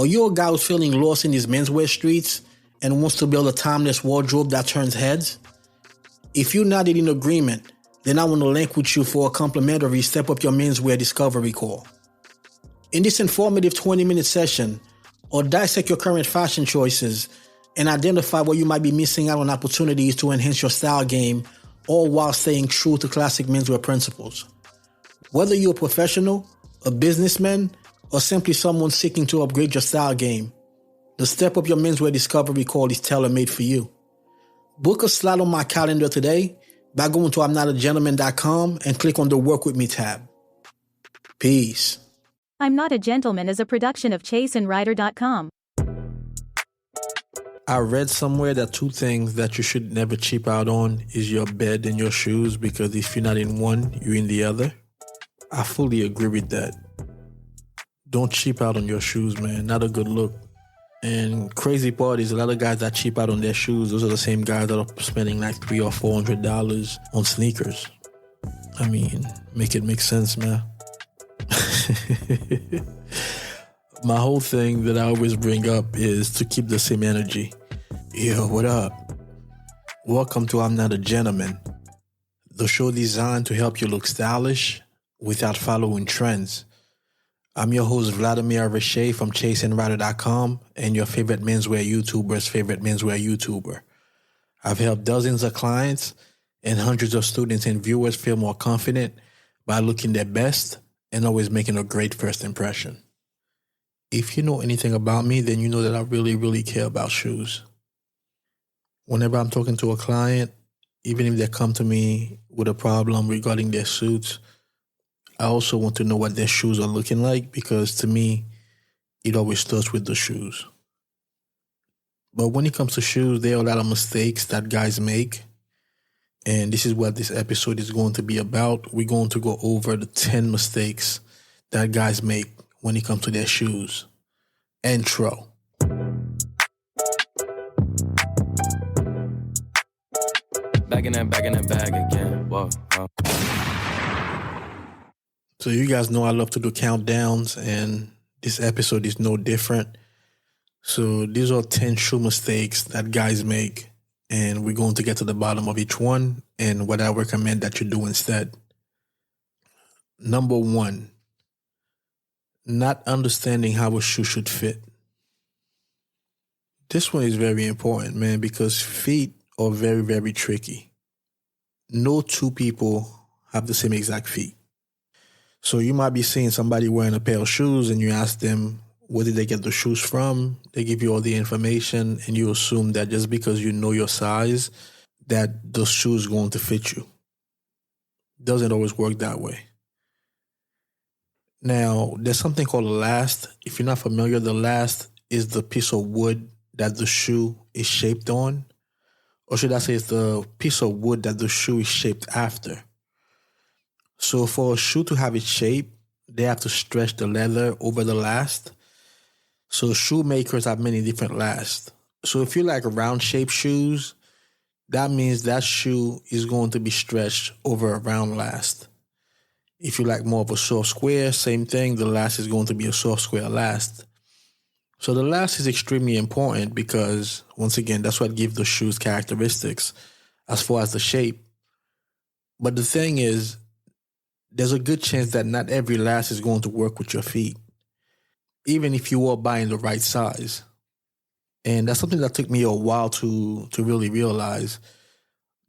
Are you a guy who's feeling lost in these menswear streets and wants to build a timeless wardrobe that turns heads? If you're not in agreement, then I want to link with you for a complimentary Step Up Your Menswear Discovery Call. In this informative 20-minute session, I'll dissect your current fashion choices and identify where you might be missing out on opportunities to enhance your style game, all while staying true to classic menswear principles. Whether you're a professional, a businessman, or simply someone seeking to upgrade your style game, the Step Up Your Menswear Discovery Call is tailor-made for you. Book a slot on my calendar today by going to I'mNotAGentleman.com and click on the Work With Me tab. Peace. I'm Not a Gentleman is a production of ChaseandRider.com. I read somewhere that two things that you should never cheap out on is your bed and your shoes, because if you're not in one, you're in the other. I fully agree with that. Don't cheap out on your shoes, man. Not a good look. And crazy part is a lot of guys that cheap out on their shoes, those are the same guys that are spending like $300 or $400 on sneakers. I mean, make it make sense, man. My whole thing that I always bring up is to keep the same energy. Yo, what up? Welcome to I'm Not a Gentleman, the show designed to help you look stylish without following trends. I'm your host, Vladimir Riché from ChaseandRider.com, and your favorite menswear YouTuber's favorite menswear YouTuber. I've helped dozens of clients and hundreds of students and viewers feel more confident by looking their best and always making a great first impression. If you know anything about me, then you know that I really, really care about shoes. Whenever I'm talking to a client, even if they come to me with a problem regarding their suits, I also want to know what their shoes are looking like, because to me, it always starts with the shoes. But when it comes to shoes, there are a lot of mistakes that guys make. And this is what this episode is going to be about. We're going to go over the 10 mistakes that guys make when it comes to their shoes. Intro. Back in that bag again. Whoa. So you guys know I love to do countdowns, and this episode is no different. So these are 10 shoe mistakes that guys make, and we're going to get to the bottom of each one and what I recommend that you do instead. Number 1, not understanding how a shoe should fit. This one is very important, man, because feet are very, very tricky. No two people have the same exact feet. So you might be seeing somebody wearing a pair of shoes and you ask them, where did they get the shoes from? They give you all the information and you assume that just because you know your size, that the shoe is going to fit you. Doesn't always work that way. Now, there's something called a last. If you're not familiar, the last is the piece of wood that the shoe is shaped on. Or should I say it's the piece of wood that the shoe is shaped after. So for a shoe to have its shape, they have to stretch the leather over the last. So shoemakers have many different lasts. So if you like round-shaped shoes, that means that shoe is going to be stretched over a round last. If you like more of a soft square, same thing, the last is going to be a soft square last. So the last is extremely important because, once again, that's what gives the shoes characteristics as far as the shape. But the thing is, there's a good chance that not every last is going to work with your feet, even if you are buying the right size. And that's something that took me a while to really realize.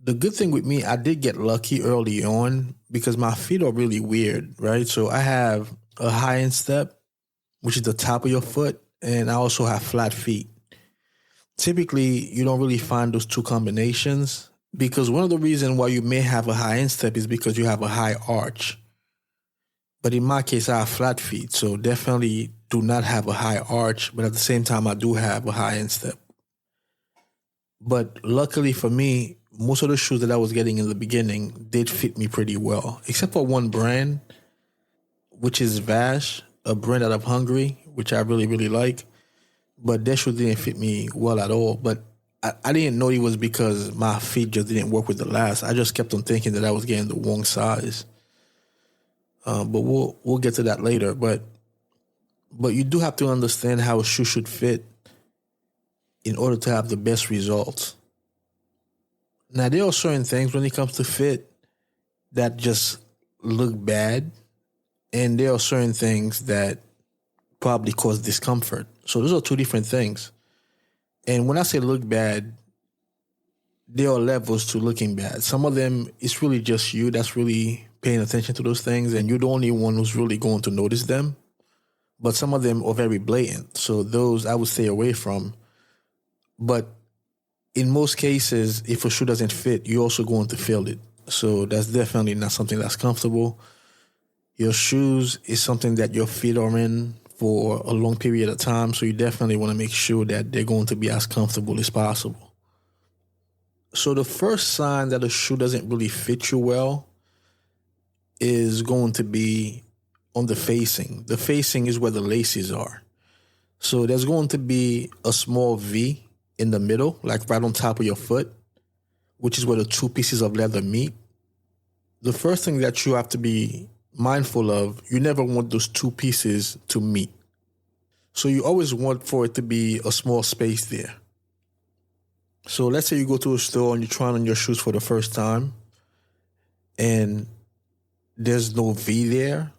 The good thing with me, I did get lucky early on because my feet are really weird, right? So I have a high instep, which is the top of your foot, and I also have flat feet. Typically, you don't really find those two combinations because one of the reasons why you may have a high instep is because you have a high arch. But in my case, I have flat feet, so definitely do not have a high arch, but at the same time, I do have a high instep. But luckily for me, most of the shoes that I was getting in the beginning did fit me pretty well, except for one brand, which is Vash, a brand out of Hungary, which I really, really like. But their shoes didn't fit me well at all. But I didn't know it was because my feet just didn't work with the last. I just kept on thinking that I was getting the wrong size. But we'll get to that later. But But you do have to understand how a shoe should fit in order to have the best results. Now, there are certain things when it comes to fit that just look bad, and there are certain things that probably cause discomfort. So those are two different things. And when I say look bad, there are levels to looking bad. Some of them, it's really just you that's really paying attention to those things, and you're the only one who's really going to notice them. But some of them are very blatant. So those I would stay away from. But in most cases, if a shoe doesn't fit, you're also going to feel it. So that's definitely not something that's comfortable. Your shoes is something that your feet are in for a long period of time. So you definitely want to make sure that they're going to be as comfortable as possible. So the first sign that a shoe doesn't really fit you well is going to be on the facing. The facing is where the laces are. So there's going to be a small V in the middle, like right on top of your foot, which is where the two pieces of leather meet. The first thing that you have to be mindful of, you never want those two pieces to meet. So you always want for it to be a small space there. So let's say you go to a store and you're trying on your shoes for the first time and there's no V there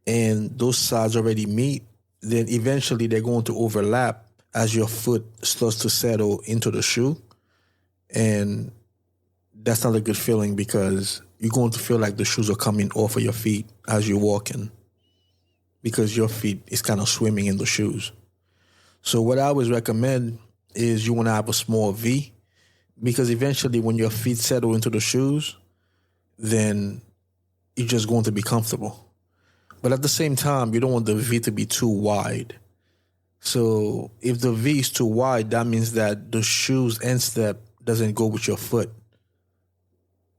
and those sides already meet, then eventually they're going to overlap as your foot starts to settle into the shoe. And that's not a good feeling because you're going to feel like the shoes are coming off of your feet as you're walking because your feet is kind of swimming in the shoes. So what I always recommend is you want to have a small V because eventually when your feet settle into the shoes, then you're just going to be comfortable. But at the same time, you don't want the V to be too wide. So if the V is too wide, that means that the shoe's instep doesn't go with your foot,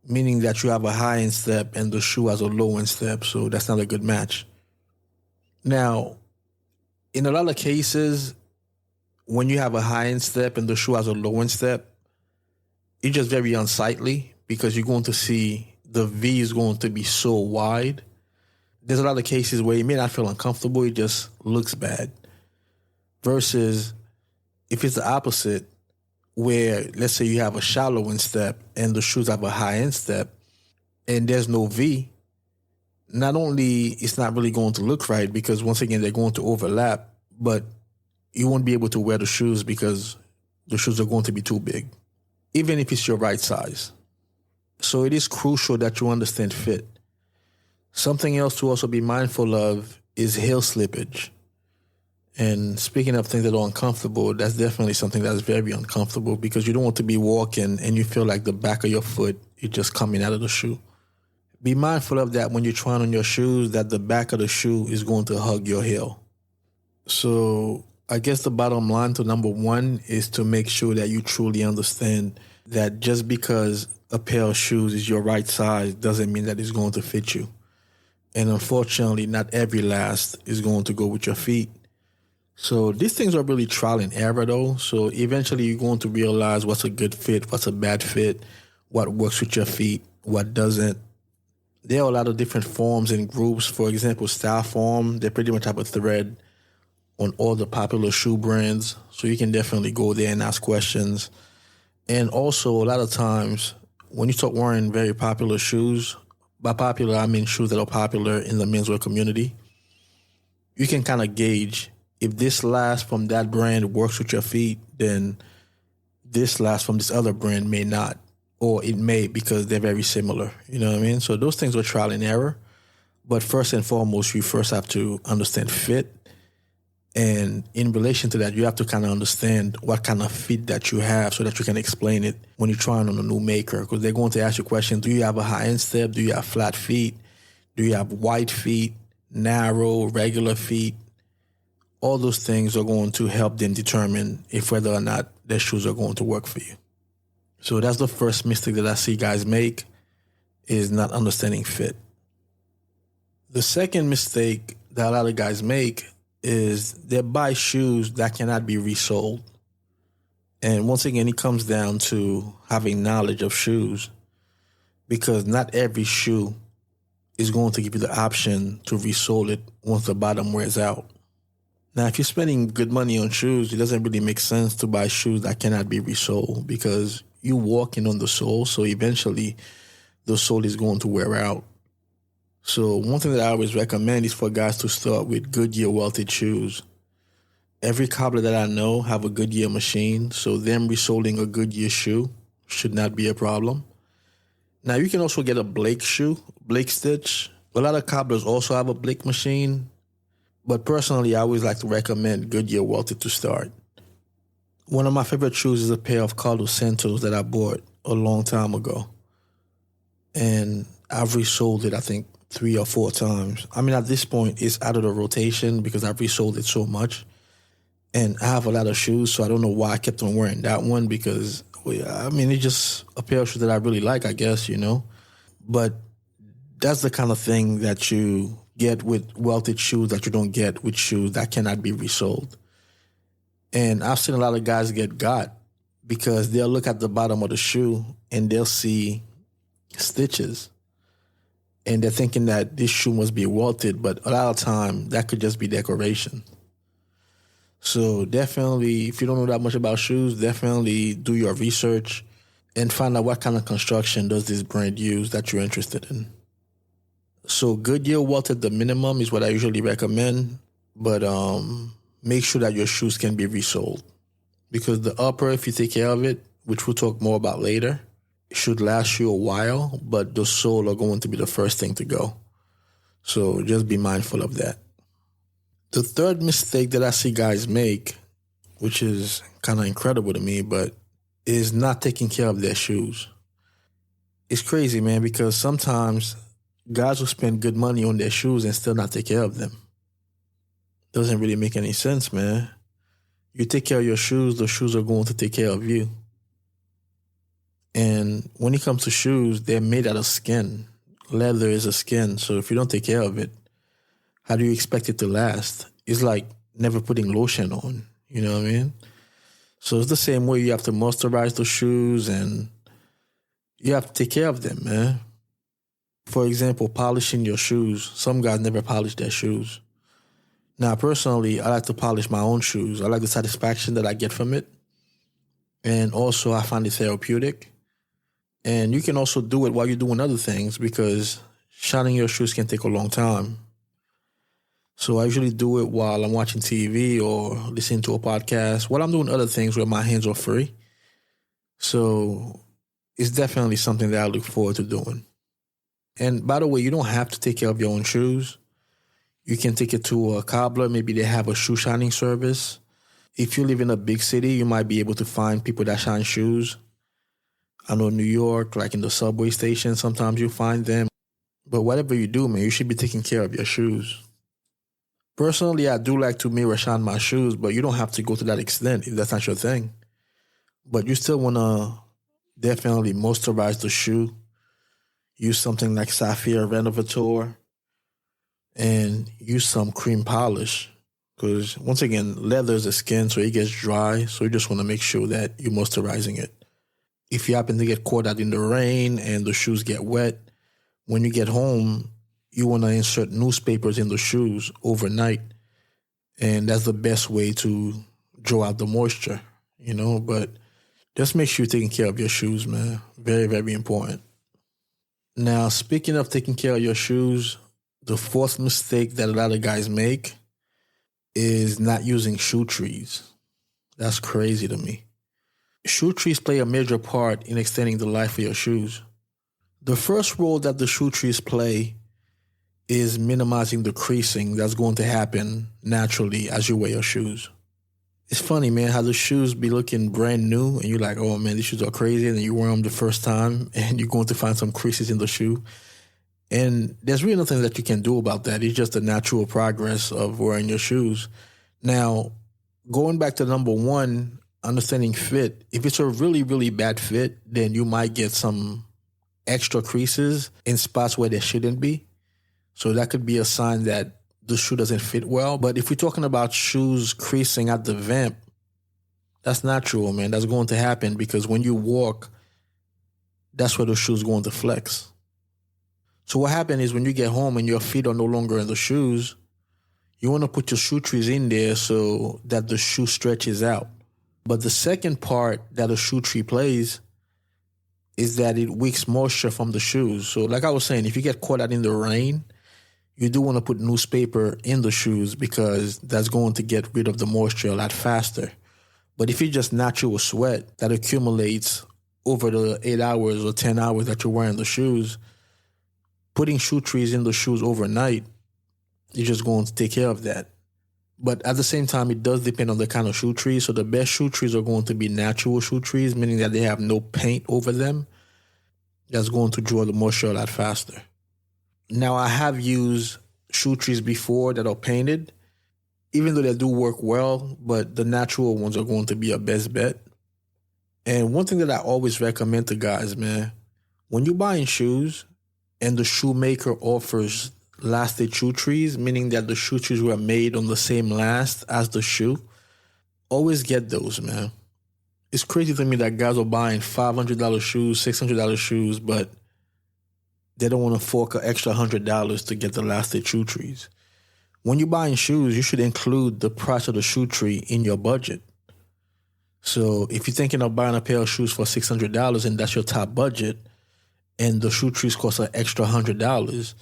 meaning that you have a high instep and the shoe has a low instep, so that's not a good match. Now, in a lot of cases, when you have a high instep and the shoe has a low instep, it's just very unsightly because you're going to see the V is going to be so wide. There's a lot of cases where you may not feel uncomfortable, it just looks bad. Versus if it's the opposite, where let's say you have a shallow instep and the shoes have a high instep and there's no V, not only it's not really going to look right because once again they're going to overlap, but you won't be able to wear the shoes because the shoes are going to be too big, even if it's your right size. So it is crucial that you understand fit. Something else to also be mindful of is heel slippage. And speaking of things that are uncomfortable, that's definitely something that's very uncomfortable because you don't want to be walking and you feel like the back of your foot is just coming out of the shoe. Be mindful of that when you're trying on your shoes, that the back of the shoe is going to hug your heel. So I guess the bottom line to number one is to make sure that you truly understand that just because a pair of shoes is your right size doesn't mean that it's going to fit you. And unfortunately, not every last is going to go with your feet. So these things are really trial and error though. So eventually you're going to realize what's a good fit, what's a bad fit, what works with your feet, what doesn't. There are a lot of different forms and groups. For example, Style Form, they pretty much have a thread on all the popular shoe brands. So you can definitely go there and ask questions. And also a lot of times when you start wearing very popular shoes, by popular I mean shoes that are popular in the menswear community, you can kind of gauge if this last from that brand works with your feet, then this last from this other brand may not, or it may because they're very similar. You know what I mean? So those things are trial and error. But first and foremost, you first have to understand fit. And in relation to that, you have to kind of understand what kind of fit that you have so that you can explain it when you're trying on a new maker. Because they're going to ask you questions. Do you have a high instep? Do you have flat feet? Do you have wide feet, narrow, regular feet? All those things are going to help them determine if whether or not their shoes are going to work for you. So that's the first mistake that I see guys make, is not understanding fit. The second mistake that a lot of guys make is they buy shoes that cannot be resold. And once again, it comes down to having knowledge of shoes, because not every shoe is going to give you the option to resole it once the bottom wears out. Now, if you're spending good money on shoes, it doesn't really make sense to buy shoes that cannot be resoled because you're walking on the sole, so eventually the sole is going to wear out. So one thing that I always recommend is for guys to start with Goodyear welted shoes. Every cobbler that I know have a Goodyear machine, so them resoling a Goodyear shoe should not be a problem. Now, you can also get a Blake shoe, Blake stitch. A lot of cobblers also have a Blake machine, but personally, I always like to recommend Goodyear welted to start. One of my favorite shoes is a pair of Carlos Santos that I bought a long time ago. And I've resold it, I think, 3 or 4 times. I mean, at this point, it's out of the rotation because I've resold it so much. And I have a lot of shoes, so I don't know why I kept on wearing that one because, I mean, it's just a pair of shoes that I really like, I guess, you know. But that's the kind of thing that you get with welted shoes that you don't get with shoes that cannot be resold. And I've seen a lot of guys get got because they'll look at the bottom of the shoe and they'll see stitches. And they're thinking that this shoe must be welted, but a lot of time that could just be decoration. So definitely, if you don't know that much about shoes, definitely do your research and find out what kind of construction does this brand use that you're interested in. So Goodyear welted the minimum is what I usually recommend, but make sure that your shoes can be resoled. Because the upper, if you take care of it, which we'll talk more about later, it should last you a while, but the sole are going to be the first thing to go. So just be mindful of that. The third mistake that I see guys make, which is kind of incredible to me, but is not taking care of their shoes. It's crazy, man, because sometimes guys will spend good money on their shoes and still not take care of them. Doesn't really make any sense, man. You take care of your shoes, the shoes are going to take care of you. And when it comes to shoes, they're made out of skin. Leather is a skin, so if you don't take care of it, how do you expect it to last? It's like never putting lotion on, you know what I mean? So it's the same way you have to moisturize the shoes and you have to take care of them, man. For example, polishing your shoes. Some guys never polish their shoes. Now, personally, I like to polish my own shoes. I like the satisfaction that I get from it. And also, I find it therapeutic. And you can also do it while you're doing other things because shining your shoes can take a long time. So I usually do it while I'm watching TV or listening to a podcast, while I'm doing other things where my hands are free. So it's definitely something that I look forward to doing. And by the way, you don't have to take care of your own shoes. You can take it to a cobbler. Maybe they have a shoe shining service. If you live in a big city, you might be able to find people that shine shoes. I know New York, like in the subway station, sometimes you find them. But whatever you do, man, you should be taking care of your shoes. Personally, I do like to mirror shine my shoes, but you don't have to go to that extent if that's not your thing. But you still want to definitely moisturize the shoe. Use something like Sapphire Renovator and use some cream polish. Because once again, leather is a skin, so it gets dry. So you just want to make sure that you're moisturizing it. If you happen to get caught out in the rain and the shoes get wet, when you get home, you want to insert newspapers in the shoes overnight. And that's the best way to draw out the moisture, you know. But just make sure you're taking care of your shoes, man. Very, very important. Now, speaking of taking care of your shoes, the fourth mistake that a lot of guys make is not using shoe trees. That's crazy to me. Shoe trees play a major part in extending the life of your shoes. The first role that the shoe trees play is minimizing the creasing that's going to happen naturally as you wear your shoes. It's funny, man, how the shoes be looking brand new and you're like, oh man, these shoes are crazy, and then you wear them the first time and you're going to find some creases in the shoe. And there's really nothing that you can do about that. It's just the natural progress of wearing your shoes. Now, going back to number one, understanding fit. If it's a really, really bad fit, then you might get some extra creases in spots where there shouldn't be. So that could be a sign that the shoe doesn't fit well. But if we're talking about shoes creasing at the vamp, that's natural, man. That's going to happen because when you walk, that's where the shoe's going to flex. So what happens is when you get home and your feet are no longer in the shoes, You want to put your shoe trees in there so that the shoe stretches out. But the second part that a shoe tree plays is that it wicks moisture from the shoes. So like I was saying, if you get caught out in the rain, you do want to put newspaper in the shoes because that's going to get rid of the moisture a lot faster. But if it's just natural sweat that accumulates over the 8 hours or 10 hours that you're wearing the shoes, putting shoe trees in the shoes overnight is just going to take care of that. But at the same time, it does depend on the kind of shoe trees. So the best shoe trees are going to be natural shoe trees, meaning that they have no paint over them. That's going to draw the moisture a lot faster. Now, I have used shoe trees before that are painted, even though they do work well, but the natural ones are going to be your best bet. And one thing that I always recommend to guys, man, when you're buying shoes and the shoemaker offers lasted shoe trees, meaning that the shoe trees were made on the same last as the shoe, always get those, man. It's crazy to me that guys are buying $500 shoes, $600 shoes, but they don't want to fork an extra $100 to get the lasted shoe trees. When you're buying shoes, you should include the price of the shoe tree in your budget. So if you're thinking of buying a pair of shoes for $600 and that's your top budget, and the shoe trees cost an extra $100,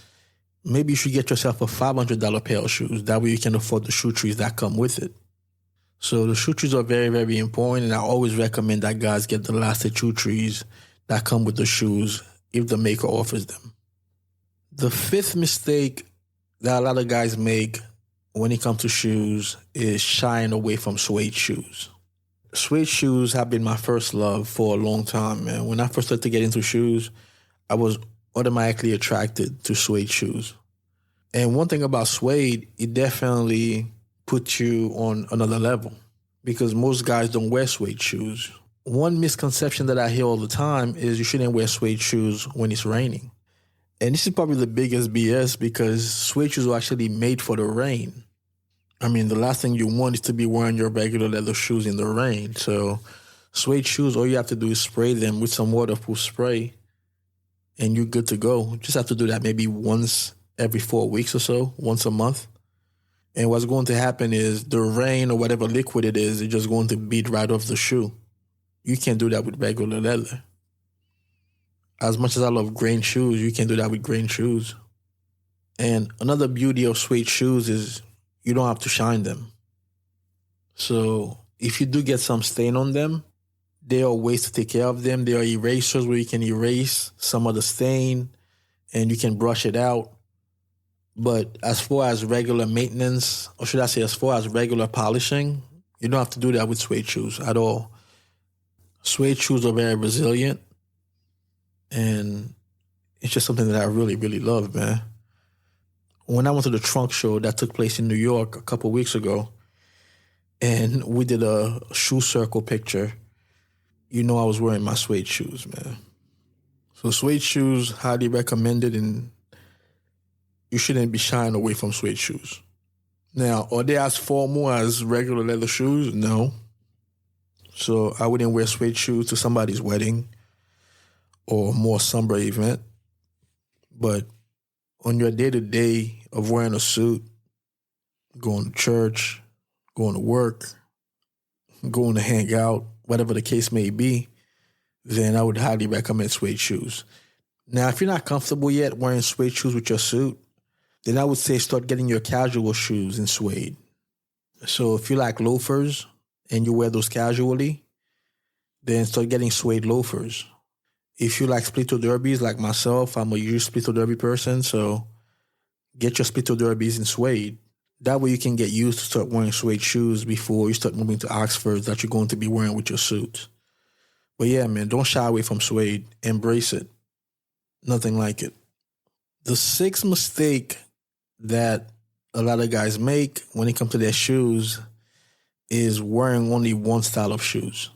maybe you should get yourself a $500 pair of shoes. That way you can afford the shoe trees that come with it. So the shoe trees are very, very important, and I always recommend that guys get the lasted shoe trees that come with the shoes if the maker offers them. The fifth mistake that a lot of guys make when it comes to shoes is shying away from suede shoes. Suede shoes have been my first love for a long time, man. When I first started to get into shoes, I was automatically attracted to suede shoes. And one thing about suede, it definitely puts you on another level because most guys don't wear suede shoes. One misconception that I hear all the time is you shouldn't wear suede shoes when it's raining. And this is probably the biggest BS because suede shoes are actually made for the rain. I mean, the last thing you want is to be wearing your regular leather shoes in the rain. So suede shoes, all you have to do is spray them with some waterproof spray and you're good to go. You just have to do that maybe once every 4 weeks or so, once a month. And what's going to happen is the rain or whatever liquid it is just going to beat right off the shoe. You can't do that with regular leather. As much as I love grain shoes, you can't do that with grain shoes. And another beauty of suede shoes is you don't have to shine them. So if you do get some stain on them, there are ways to take care of them. There are erasers where you can erase some of the stain and you can brush it out. But as far as regular maintenance, or should I say as far as regular polishing, you don't have to do that with suede shoes at all. Suede shoes are very resilient, and it's just something that I really, really love, man. When I went to the trunk show that took place in New York a couple weeks ago, and we did a shoe circle picture, I was wearing my suede shoes, man. So suede shoes, highly recommended, and you shouldn't be shying away from suede shoes. Now, are they as formal as regular leather shoes? No. So I wouldn't wear suede shoes to somebody's wedding or more somber event. But on your day-to-day of wearing a suit, going to church, going to work, going to hang out, whatever the case may be, then I would highly recommend suede shoes. Now, if you're not comfortable yet wearing suede shoes with your suit, then I would say start getting your casual shoes in suede. So if you like loafers and you wear those casually, then start getting suede loafers. If you like split-toe derbies like myself, I'm a huge split-toe derby person, so get your split-toe derbies in suede. That way you can get used to start wearing suede shoes before you start moving to Oxfords that you're going to be wearing with your suits. But yeah, man, don't shy away from suede. Embrace it. Nothing like it. The sixth mistake that a lot of guys make when it comes to their shoes is wearing only one style of shoes.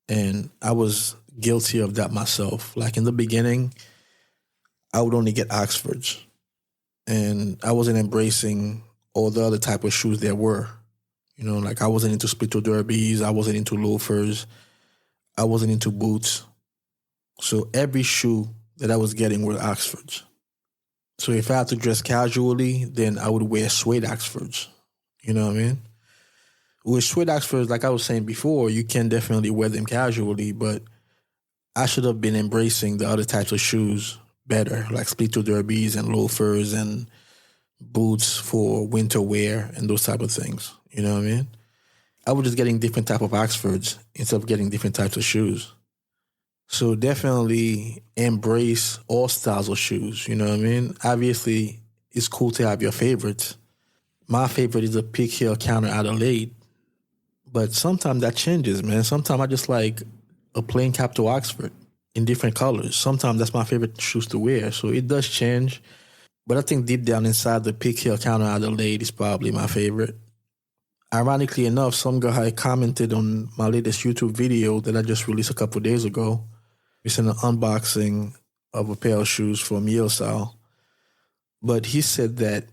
And I was guilty of that myself. Like in the beginning, I would only get Oxfords. And I wasn't embracing all the other type of shoes there were. Like I wasn't into split-toe derbies. I wasn't into loafers. I wasn't into boots. So every shoe that I was getting were Oxfords. So if I had to dress casually, then I would wear suede Oxfords. You know what I mean? With suede Oxfords, like I was saying before, you can definitely wear them casually, but I should have been embracing the other types of shoes better, like split-toe derbies and loafers and boots for winter wear and those type of things. You know what I mean? I was just getting different type of Oxfords instead of getting different types of shoes. So definitely embrace all styles of shoes. You know what I mean? Obviously, it's cool to have your favorites. My favorite is a Pig Heel Counter Adelaide. But sometimes that changes, man. Sometimes I just like a plain cap to Oxford in different colors. Sometimes that's my favorite shoes to wear. So it does change. But I think deep down inside, the Pig Heel Counter Adelaide is probably my favorite. Ironically enough, some guy commented on my latest YouTube video that I just released a couple of days ago. It's an unboxing of a pair of shoes from Yale. But he said that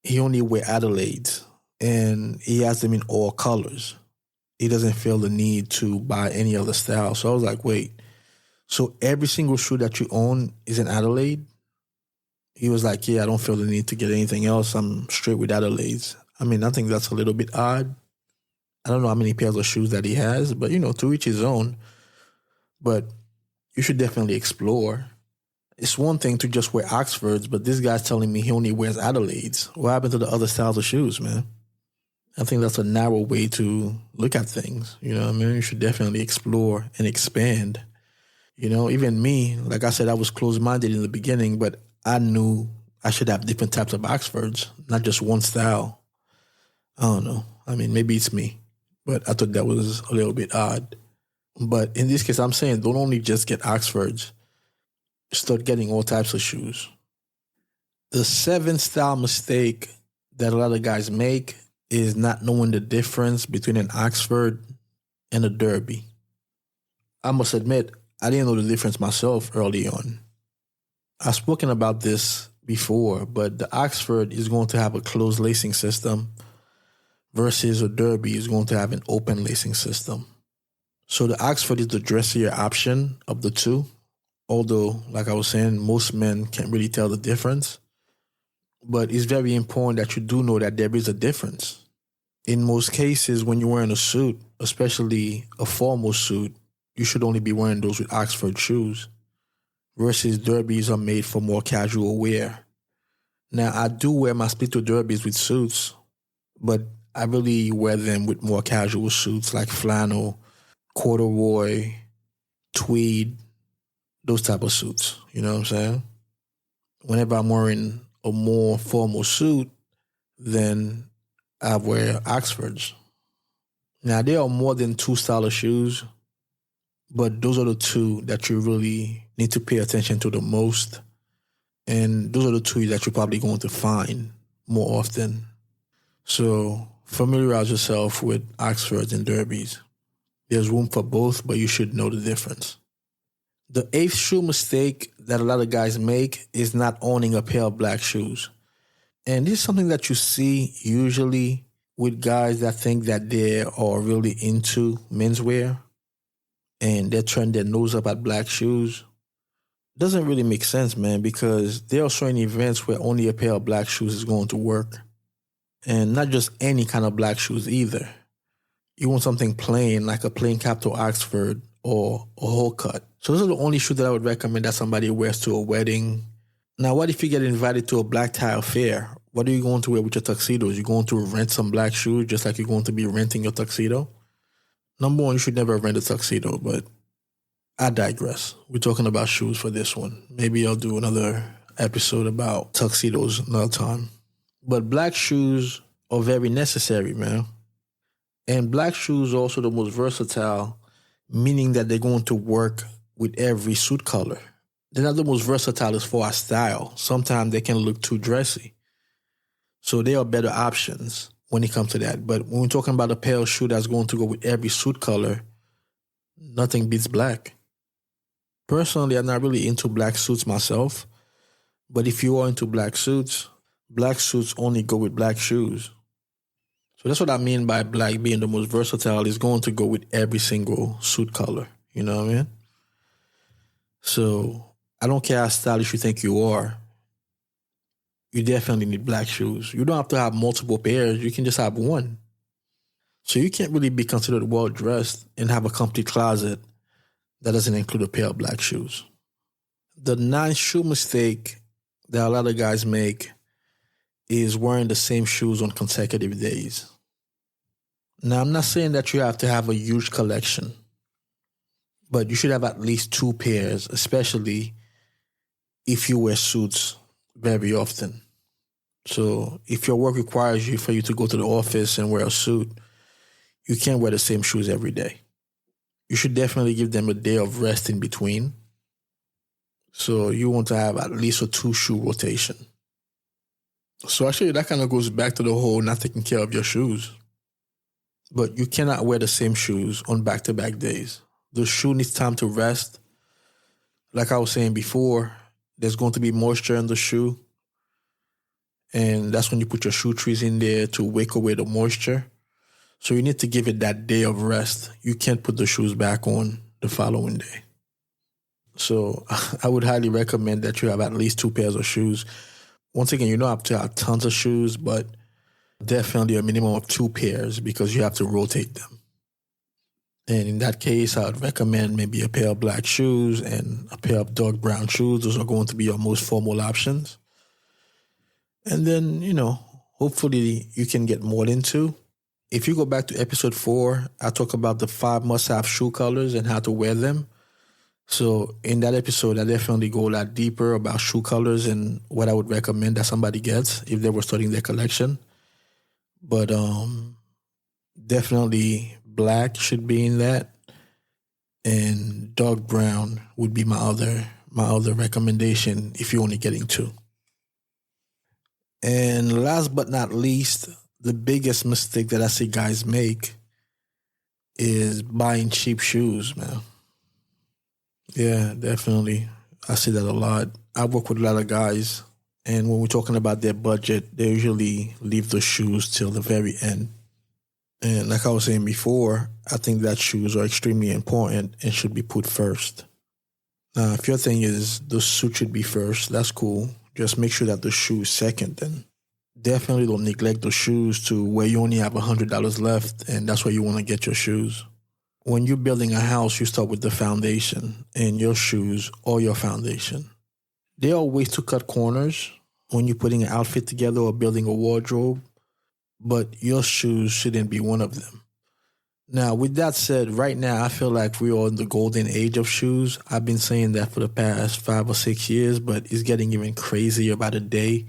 he only wear Adelaides and he has them in all colors. He doesn't feel the need to buy any other style. So I was like, wait, so every single shoe that you own is an Adelaide? He was like, yeah, I don't feel the need to get anything else. I'm straight with Adelaides. I mean, I think that's a little bit odd. I don't know how many pairs of shoes that he has, but, to each his own. But you should definitely explore. It's one thing to just wear Oxfords, but this guy's telling me he only wears Adelaides. What happened to the other styles of shoes, man? I think that's a narrow way to look at things. You know what I mean? You should definitely explore and expand. Even me, like I said, I was closed-minded in the beginning, but I knew I should have different types of Oxfords, not just one style. I don't know. I mean, maybe it's me, but I thought that was a little bit odd. But in this case, I'm saying don't only just get Oxfords. Start getting all types of shoes. The 7th style mistake that a lot of guys make is not knowing the difference between an Oxford and a Derby. I must admit, I didn't know the difference myself early on. I've spoken about this before, but the Oxford is going to have a closed lacing system versus a Derby is going to have an open lacing system. So the Oxford is the dressier option of the two, although, like I was saying, most men can't really tell the difference. But it's very important that you do know that there is a difference. In most cases, when you're wearing a suit, especially a formal suit, you should only be wearing those with Oxford shoes, versus derbies are made for more casual wear. Now, I do wear my split-toe derbies with suits, but I really wear them with more casual suits like flannel, corduroy, tweed, those type of suits. You know what I'm saying? Whenever I'm wearing a more formal suit, then I wear Oxfords. Now, there are more than 2 styles of shoes, but those are the 2 that you really need to pay attention to the most. And those are the 2 that you're probably going to find more often. So familiarize yourself with Oxfords and Derbies. There's room for both, but you should know the difference. The 8th shoe mistake that a lot of guys make is not owning a pair of black shoes. And this is something that you see usually with guys that think that they are really into menswear and they're turning their nose up at black shoes. Doesn't really make sense, man, because there are certain events where only a pair of black shoes is going to work. And not just any kind of black shoes either. You want something plain, like a plain cap to Oxford or a whole cut. So those are the only shoes that I would recommend that somebody wears to a wedding. Now, what if you get invited to a black tie affair? What are you going to wear with your tuxedos? You're going to rent some black shoes just like you're going to be renting your tuxedo? Number one, you should never rent a tuxedo, but I digress. We're talking about shoes for this one. Maybe I'll do another episode about tuxedos another time. But black shoes are very necessary, man. And black shoes are also the most versatile, meaning that they're going to work with every suit color. They're not the most versatile as far as style. Sometimes they can look too dressy. So they are better options when it comes to that. But when we're talking about a pair of shoe that's going to go with every suit color, nothing beats black. Personally, I'm not really into black suits myself. But if you are into black suits only go with black shoes. So that's what I mean by black being the most versatile. Is going to go with every single suit color. You know what I mean? So I don't care how stylish you think you are. you definitely need black shoes. You don't have to have multiple pairs. You can just have one. So you can't really be considered well-dressed and have a complete closet that doesn't include a pair of black shoes. The ninth shoe mistake that a lot of guys make is wearing the same shoes on consecutive days. Now, I'm not saying that you have to have a huge collection, but you should have at least 2 pairs, especially if you wear suits very often. So if your work requires you for you to go to the office and wear a suit, you can't wear the same shoes every day. You should definitely give them a day of rest in between. So you want to have at least a 2-shoe rotation. So actually that kind of goes back to the whole not taking care of your shoes. But you cannot wear the same shoes on back-to-back days. The shoe needs time to rest. Like I was saying before, there's going to be moisture in the shoe. And that's when you put your shoe trees in there to wake away the moisture. So you need to give it that day of rest. You can't put the shoes back on the following day. So I would highly recommend that you have at least 2 pairs of shoes. Once again, you don't have to have tons of shoes, but definitely a minimum of 2 pairs because you have to rotate them. And in that case, I would recommend maybe a pair of black shoes and a pair of dark brown shoes. Those are going to be your most formal options. And then, hopefully you can get more than 2. If you go back to episode 4, I talk about the 5 must-have shoe colors and how to wear them. So in that episode, I definitely go a lot deeper about shoe colors and what I would recommend that somebody gets if they were starting their collection. But definitely black should be in that, and dark brown would be my other recommendation if you're only getting 2. And last but not least, the biggest mistake that I see guys make is buying cheap shoes, man. Yeah, definitely. I see that a lot. I work with a lot of guys, and when we're talking about their budget, they usually leave the shoes till the very end. And like I was saying before, I think that shoes are extremely important and should be put first. Now, if your thing is the suit should be first, that's cool. Just make sure that the shoe is second. Then definitely don't neglect the shoes to where you only have $100 left, and that's where you want to get your shoes. When you're building a house, you start with the foundation, and your shoes are your foundation. There are ways to cut corners when you're putting an outfit together or building a wardrobe, but your shoes shouldn't be one of them. Now, with that said, right now, I feel like we are in the golden age of shoes. I've been saying that for the past 5 or 6 years, but it's getting even crazier by the day.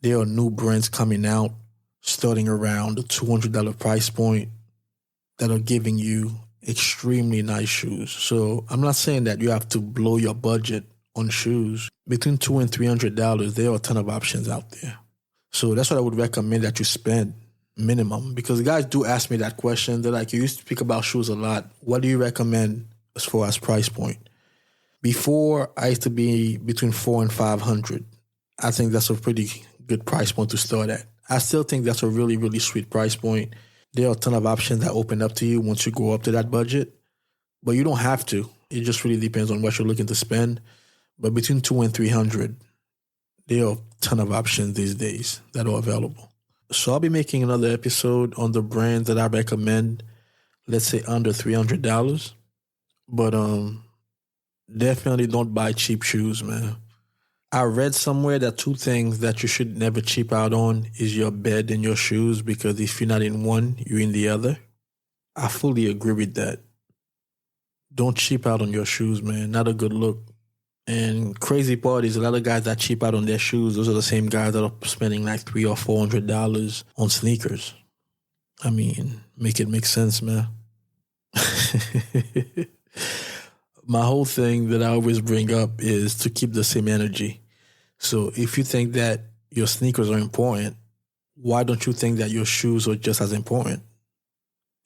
There are new brands coming out starting around the $200 price point that are giving you extremely nice shoes. So I'm not saying that you have to blow your budget on shoes. Between $200 and $300, there are a ton of options out there. So that's what I would recommend that you spend minimum, because guys do ask me that question. They're like, you used to speak about shoes a lot. What do you recommend as far as price point? Before, I used to be between $400 and $500. I think that's a pretty good price point to start at. I still think that's a really, really sweet price point. There are a ton of options that open up to you once you go up to that budget, but you don't have to. It just really depends on what you're looking to spend. But between $200 and $300, there are a ton of options these days that are available. So I'll be making another episode on the brands that I recommend, let's say under $300. But definitely don't buy cheap shoes, man. I read somewhere that 2 things that you should never cheap out on is your bed and your shoes, because if you're not in one, you're in the other. I fully agree with that. Don't cheap out on your shoes, man. Not a good look. And crazy part is a lot of guys that cheap out on their shoes, those are the same guys that are spending like $300 or $400 on sneakers. I mean, make it make sense, man. My whole thing that I always bring up is to keep the same energy. So if you think that your sneakers are important, why don't you think that your shoes are just as important?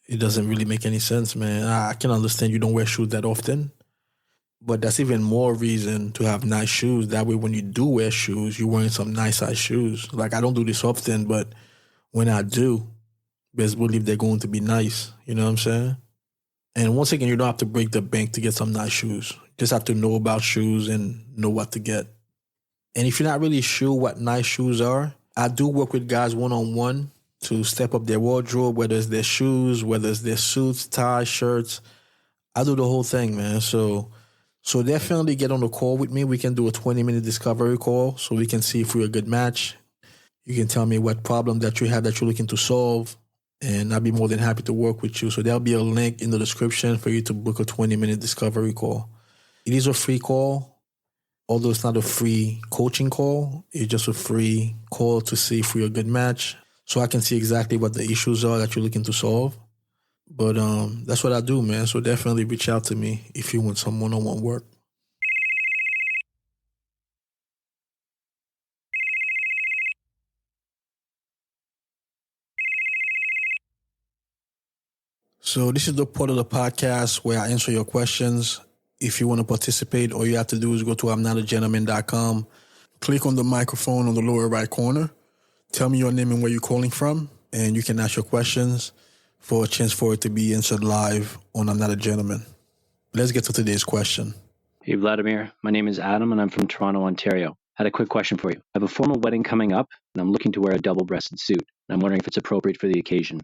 It doesn't really make any sense, man. I can understand you don't wear shoes that often, but that's even more reason to have nice shoes. That way when you do wear shoes, you're wearing some nice size shoes. Like, I don't do this often, but when I do, best believe they're going to be nice. You know what I'm saying? And once again, you don't have to break the bank to get some nice shoes. You just have to know about shoes and know what to get. And if you're not really sure what nice shoes are, I do work with guys one-on-one to step up their wardrobe, whether it's their shoes, whether it's their suits, ties, shirts. I do the whole thing, man. So definitely get on the call with me. We can do a 20-minute discovery call so we can see if we're a good match. You can tell me what problem that you have that you're looking to solve, and I'll be more than happy to work with you. So there'll be a link in the description for you to book a 20-minute discovery call. It is a free call, although it's not a free coaching call. It's just a free call to see if we're a good match, so I can see exactly what the issues are that you're looking to solve. But that's what I do, man. So definitely reach out to me if you want some one-on-one work. So this is the part of the podcast where I answer your questions. If you want to participate, all you have to do is go to I'mNotAGentleman.com, click on the microphone on the lower right corner, tell me your name and where you're calling from, and you can ask your questions for a chance for it to be answered live on I'm Not a Gentleman. Let's get to today's question. Hey, Vladimir. My name is Adam, and I'm from Toronto, Ontario. I had a quick question for you. I have a formal wedding coming up, and I'm looking to wear a double-breasted suit. And I'm wondering if it's appropriate for the occasion.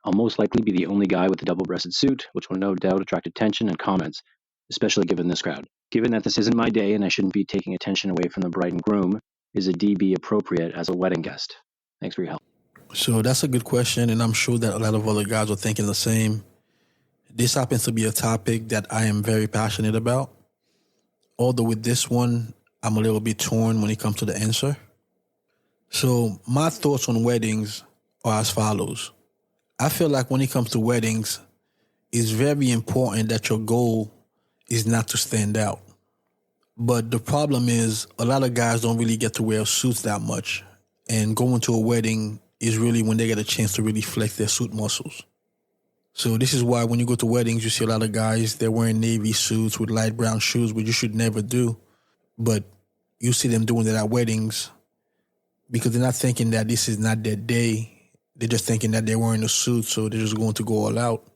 I'll most likely be the only guy with a double-breasted suit, which will no doubt attract attention and comments, especially given this crowd. Given that this isn't my day and I shouldn't be taking attention away from the bride and groom, is a DB appropriate as a wedding guest? Thanks for your help. So that's a good question, and I'm sure that a lot of other guys are thinking the same. This happens to be a topic that I am very passionate about. Although with this one, I'm a little bit torn when it comes to the answer. So my thoughts on weddings are as follows. I feel like when it comes to weddings, it's very important that your goal is not to stand out. But the problem is a lot of guys don't really get to wear suits that much. And going to a wedding is really when they get a chance to really flex their suit muscles. So this is why when you go to weddings, you see a lot of guys, they're wearing navy suits with light brown shoes, which you should never do. But you see them doing that at weddings because they're not thinking that this is not their day. They're just thinking that they're wearing a suit, so they're just going to go all out.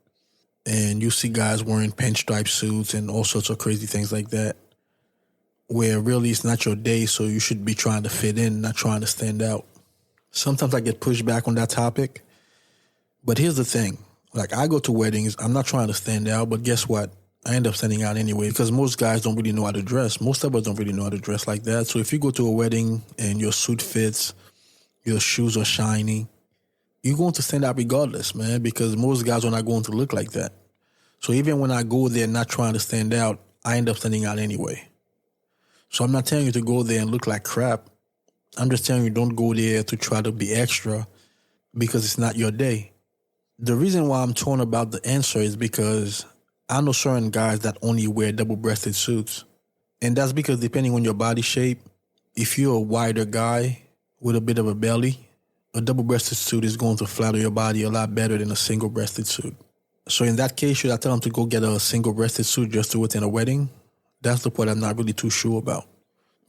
And you see guys wearing pinstripe suits and all sorts of crazy things like that, where really it's not your day, so you should be trying to fit in, not trying to stand out. Sometimes I get pushed back on that topic, but here's the thing. Like, I go to weddings, I'm not trying to stand out, but guess what? I end up standing out anyway because most guys don't really know how to dress. Most of us don't really know how to dress like that. So if you go to a wedding and your suit fits, your shoes are shiny, you're going to stand out regardless, man, because most guys are not going to look like that. So even when I go there not trying to stand out, I end up standing out anyway. So I'm not telling you to go there and look like crap. I'm just telling you don't go there to try to be extra because it's not your day. The reason why I'm torn about the answer is because I know certain guys that only wear double-breasted suits. And that's because depending on your body shape, if you're a wider guy with a bit of a belly, a double-breasted suit is going to flatter your body a lot better than a single-breasted suit. So in that case, should I tell them to go get a single-breasted suit just to attend a wedding? That's the part I'm not really too sure about.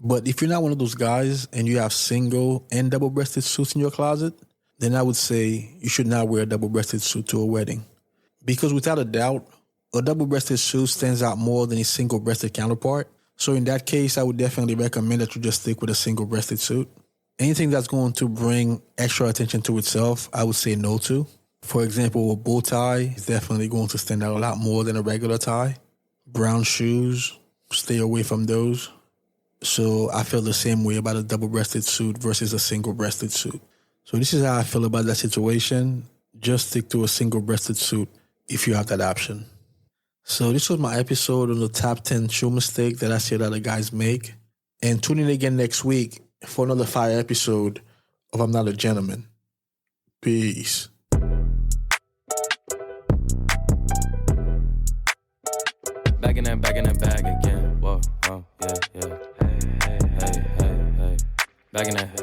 But if you're not one of those guys and you have single and double-breasted suits in your closet, then I would say you should not wear a double-breasted suit to a wedding. Because without a doubt, a double-breasted suit stands out more than a single-breasted counterpart. So in that case, I would definitely recommend that you just stick with a single-breasted suit. Anything that's going to bring extra attention to itself, I would say no to. For example, a bow tie is definitely going to stand out a lot more than a regular tie. Brown shoes, stay away from those. So I feel the same way about a double-breasted suit versus a single-breasted suit. So this is how I feel about that situation. Just stick to a single-breasted suit if you have that option. So this was my episode on the top 10 shoe mistake that I see a lot of guys make. And tune in again next week for another fire episode of I'm Not a Gentleman. Peace. Back in that bag again. Whoa, yeah. Hey. Back in that.